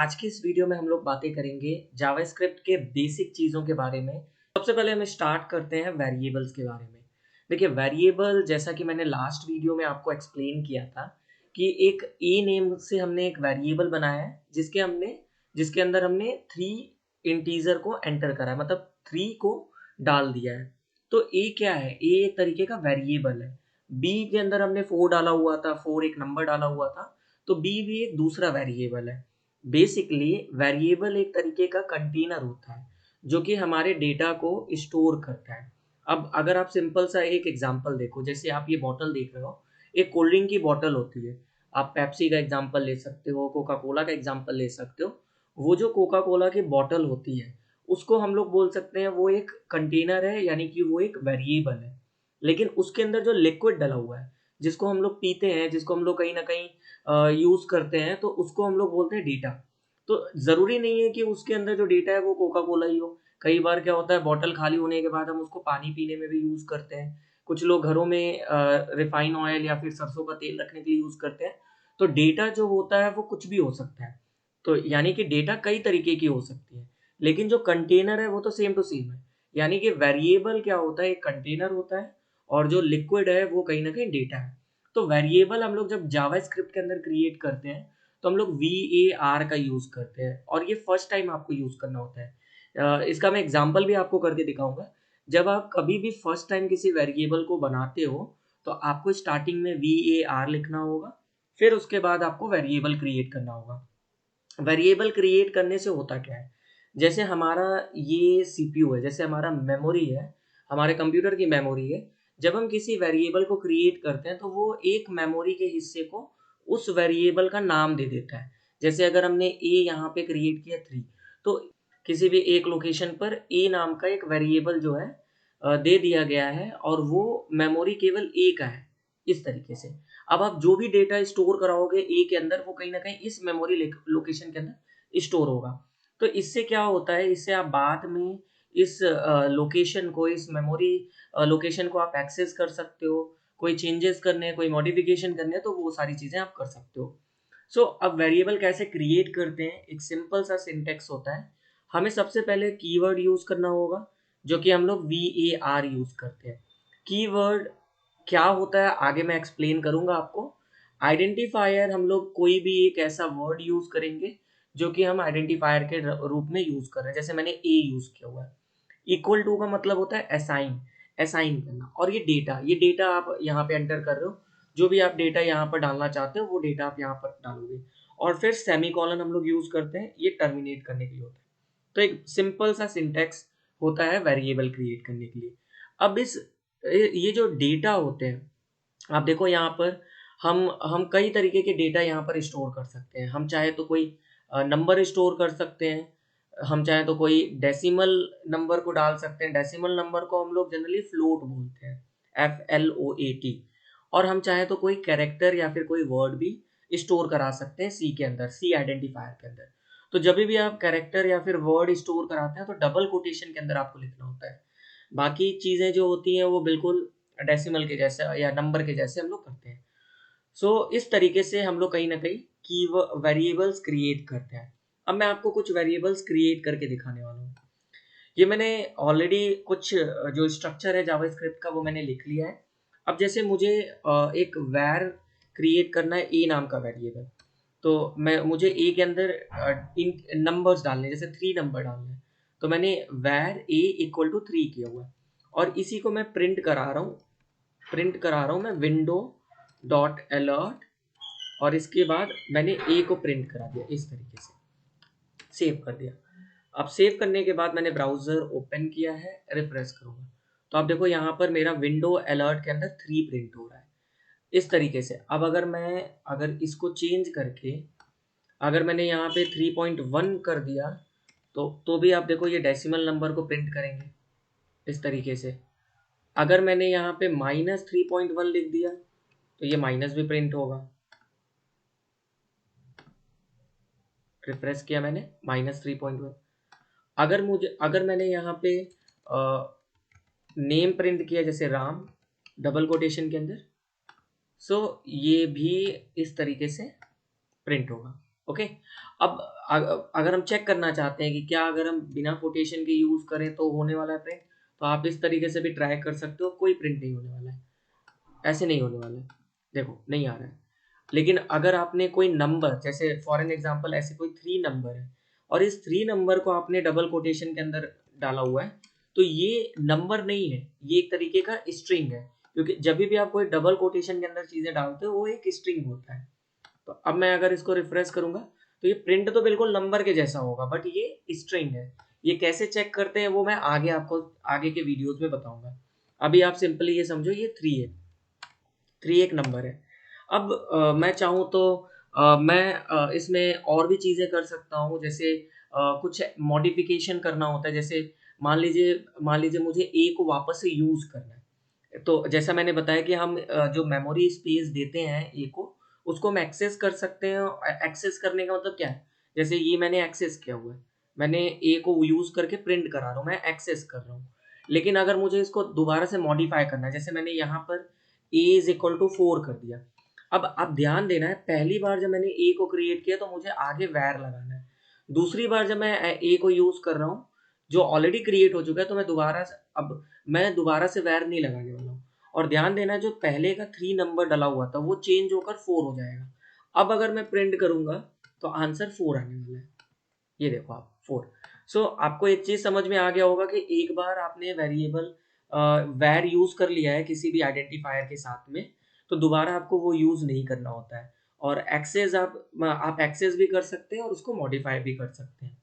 आज की इस वीडियो में हम लोग बातें करेंगे जावास्क्रिप्ट के बेसिक चीज़ों के बारे में। सबसे पहले हम स्टार्ट करते हैं वेरिएबल्स के बारे में। देखिए वेरिएबल जैसा कि मैंने लास्ट वीडियो में आपको एक्सप्लेन किया था कि एक ए नेम से हमने एक वेरिएबल बनाया है जिसके अंदर हमने 3 इंटीजर को एंटर करा है, मतलब 3 को डाल दिया है। तो ए क्या है? ए एक तरीके का वेरिएबल है। बी के अंदर हमने 4 डाला हुआ था, 4 एक नंबर डाला हुआ था, तो बी भी एक दूसरा वेरिएबल है। बेसिकली वेरिएबल एक तरीके का कंटेनर होता है जो कि हमारे डेटा को स्टोर करता है। अब अगर आप सिंपल सा एक एग्जांपल देखो, जैसे आप ये बॉटल देख रहे हो, एक कोल्ड ड्रिंक की बॉटल होती है। आप पेप्सी का एग्जांपल ले सकते हो, कोका कोला का एग्जांपल ले सकते हो। वो जो कोका कोला की बॉटल होती है उसको हम लोग बोल सकते हैं वो एक कंटेनर है, यानी कि वो एक वेरिएबल है। लेकिन उसके अंदर जो लिक्विड डला हुआ है, जिसको हम लोग पीते हैं, जिसको हम लोग कहीं ना कहीं यूज करते हैं, तो उसको हम लोग बोलते हैं डेटा। तो जरूरी नहीं है कि उसके अंदर जो डेटा है वो कोका कोला ही हो। कई बार क्या होता है, बॉटल खाली होने के बाद हम उसको पानी पीने में भी यूज करते हैं। कुछ लोग घरों में रिफाइन ऑयल या फिर सरसों का तेल रखने के लिए यूज करते हैं। तो डेटा जो होता है वो कुछ भी हो सकता है। तो यानी कि डेटा कई तरीके की हो सकती है, लेकिन जो कंटेनर है वो तो सेम टू सेम है। यानी कि वेरिएबल क्या होता है, एक कंटेनर होता है, और जो लिक्विड है वो कहीं ना कहीं डेटा है। तो वेरिएबल हम लोग जब जावास्क्रिप्ट के अंदर क्रिएट करते हैं तो हम लोग VAR का यूज करते हैं, और ये फर्स्ट टाइम आपको यूज करना होता है। इसका मैं एग्जांपल भी आपको करके दिखाऊंगा। जब आप कभी भी फर्स्ट टाइम किसी वेरिएबल को बनाते हो तो आपको स्टार्टिंग में VAR लिखना होगा, फिर उसके बाद आपको वेरिएबल क्रिएट करना होगा। वेरिएबल क्रिएट करने से होता क्या है, जैसे हमारा ये सीपीयू है, जैसे हमारा मेमोरी है, हमारे कंप्यूटर की मेमोरी है। जब हम किसी वेरिएबल को क्रिएट करते हैं तो वो एक मेमोरी के हिस्से को उस वेरिएबल का नाम दे देता है। जैसे अगर हमने ए यहाँ पे क्रिएट किया 3, तो किसी भी एक लोकेशन पर ए नाम का एक वेरिएबल जो है दे दिया गया है, और वो मेमोरी केवल ए का है। इस तरीके से अब आप जो भी डेटा स्टोर कराओगे ए के अंदर, वो कहीं ना कहीं इस मेमोरी लोकेशन के अंदर स्टोर होगा। तो इससे क्या होता है, इससे आप बाद में इस लोकेशन को, इस मेमोरी लोकेशन को आप एक्सेस कर सकते हो। कोई चेंजेस करने हैं, कोई मॉडिफिकेशन करने हैं, तो वो सारी चीज़ें आप कर सकते हो। सो अब वेरिएबल कैसे क्रिएट करते हैं, एक सिंपल सा सिंटेक्स होता है। हमें सबसे पहले कीवर्ड यूज करना होगा, जो कि हम लोग VAR यूज करते हैं। कीवर्ड क्या होता है आगे मैं एक्सप्लेन करूंगा आपको। आइडेंटिफायर हम लोग कोई भी एक ऐसा वर्ड यूज करेंगे जो कि हम आइडेंटिफायर के रूप में यूज कर रहे हैं। जैसे मैंने ए यूज किया हुआ है। इक्वल टू का मतलब होता है असाइन, असाइन करना। और ये डेटा आप यहाँ पे एंटर कर रहे हो। जो भी आप डेटा यहाँ पर डालना चाहते हो वो डेटा आप यहाँ पर डालोगे। और फिर सेमीकोलन हम लोग यूज करते हैं, ये टर्मिनेट करने के लिए होता है। तो एक सिंपल सा सिंटेक्स होता है वेरिएबल क्रिएट करने के लिए। अब ये जो डेटा होते हैं, आप देखो यहाँ पर हम कई तरीके के डेटा यहाँ पर स्टोर कर सकते हैं। हम चाहे तो कोई नंबर स्टोर कर सकते हैं, हम चाहे तो कोई डेसिमल नंबर को डाल सकते हैं। डेसिमल नंबर को हम लोग जनरली फ्लोट बोलते हैं, FLOAT। और हम चाहे तो कोई कैरेक्टर या फिर कोई वर्ड भी स्टोर करा सकते हैं सी के अंदर, सी आइडेंटिफायर के अंदर। तो जब भी आप कैरेक्टर या फिर वर्ड स्टोर कराते हैं तो डबल कोटेशन के अंदर आपको लिखना होता है। बाकी चीज़ें जो होती हैं वो बिल्कुल डेसिमल के जैसे या नंबर के जैसे हम लोग करते हैं। सो इस तरीके से हम लोग कहीं ना कहीं की वेरिएबल्स क्रिएट करते हैं। अब मैं आपको कुछ वेरिएबल्स क्रिएट करके दिखाने वाला हूँ। ये मैंने ऑलरेडी कुछ जो स्ट्रक्चर है जावास्क्रिप्ट का वो मैंने लिख लिया है। अब जैसे मुझे एक वैर क्रिएट करना है ए नाम का वेरिएबल। तो मुझे ए के अंदर इन नंबर्स डालने हैं, जैसे 3 नंबर डालने हैं। तो मैंने वैर ए इक्वल टू 3 किया हुआ है, और इसी को मैं प्रिंट करा रहा हूँ मैं विंडो डॉट अलर्ट। और इसके बाद मैंने ए को प्रिंट करा दिया, इस तरीके से सेव कर दिया। अब सेव करने के बाद मैंने ब्राउजर ओपन किया है, रिफ्रेश करूंगा तो आप देखो यहाँ पर मेरा विंडो अलर्ट के अंदर 3 प्रिंट हो रहा है, इस तरीके से। अब अगर इसको चेंज करके अगर मैंने यहाँ पे 3.1 कर दिया तो भी आप देखो ये डेसिमल नंबर को प्रिंट करेंगे, इस तरीके से। अगर मैंने यहाँ पे -3.1 लिख दिया तो ये माइनस भी प्रिंट होगा। रिफ्रेश किया मैंने, -3.1। अगर मैंने यहाँ पे नेम प्रिंट किया, जैसे राम, डबल कोटेशन के अंदर, सो ये भी इस तरीके से प्रिंट होगा। ओके। अब अगर हम चेक करना चाहते हैं कि क्या अगर हम बिना कोटेशन के यूज करें तो होने वाला है प्रिंट, तो आप इस तरीके से भी ट्राई कर सकते हो, कोई प्रिंट नहीं होने वाला है, ऐसे नहीं होने वाला है, देखो नहीं आ रहा है। लेकिन अगर आपने कोई नंबर, जैसे फॉर एन एग्जांपल ऐसे कोई 3 नंबर है और इस 3 नंबर को आपने डबल कोटेशन के अंदर डाला हुआ है, तो ये नंबर नहीं है, ये एक तरीके का स्ट्रिंग है, क्योंकि जब भी आप कोई डबल कोटेशन के अंदर चीजें डालते हो वो एक स्ट्रिंग होता है। तो अब मैं अगर इसको रिफ्रेश करूंगा तो ये प्रिंट तो बिल्कुल नंबर के जैसा होगा, बट ये स्ट्रिंग है। ये कैसे चेक करते हैं वो मैं आगे आपको आगे के वीडियोस में बताऊंगा। अभी आप सिंपली ये समझो ये 3 है, 3 एक नंबर है। अब मैं चाहूँ तो मैं इसमें और भी चीज़ें कर सकता हूँ, जैसे कुछ मॉडिफिकेशन करना होता है, जैसे मान लीजिए मुझे ए को वापस से यूज़ करना है। तो जैसा मैंने बताया कि हम जो मेमोरी स्पेस देते हैं ए को, उसको हम एक्सेस कर सकते हैं। एक्सेस करने का मतलब क्या है? जैसे ये मैंने एक्सेस किया हुआ है, मैंने ए को यूज़ करके प्रिंट करा रहा हूँ, मैं एक्सेस कर रहा हूँ। लेकिन अगर मुझे इसको दोबारा से मॉडिफाई करना है, जैसे मैंने यहाँ पर ए इज़ इक्वल टू 4 कर दिया। अब आप ध्यान देना है, पहली बार जब मैंने ए को क्रिएट किया तो मुझे आगे वैर लगाना है। दूसरी बार जब मैं ए को यूज़ कर रहा हूँ, जो ऑलरेडी क्रिएट हो चुका है, तो मैं दोबारा से वैर नहीं लगाने वाला हूँ। और ध्यान देना जो पहले का 3 नंबर डला हुआ था वो चेंज होकर 4 हो जाएगा। अब अगर मैं प्रिंट करूँगा तो आंसर 4 आने वाला है। ये देखो आप 4। सो आपको एक चीज़ समझ में आ गया होगा कि एक बार आपने वेरिएबल वैर यूज़ कर लिया है किसी भी आइडेंटिफायर के साथ में, तो दोबारा आपको वो यूज़ नहीं करना होता है। और एक्सेस आप एक्सेस भी कर सकते हैं और उसको मॉडिफाई भी कर सकते हैं।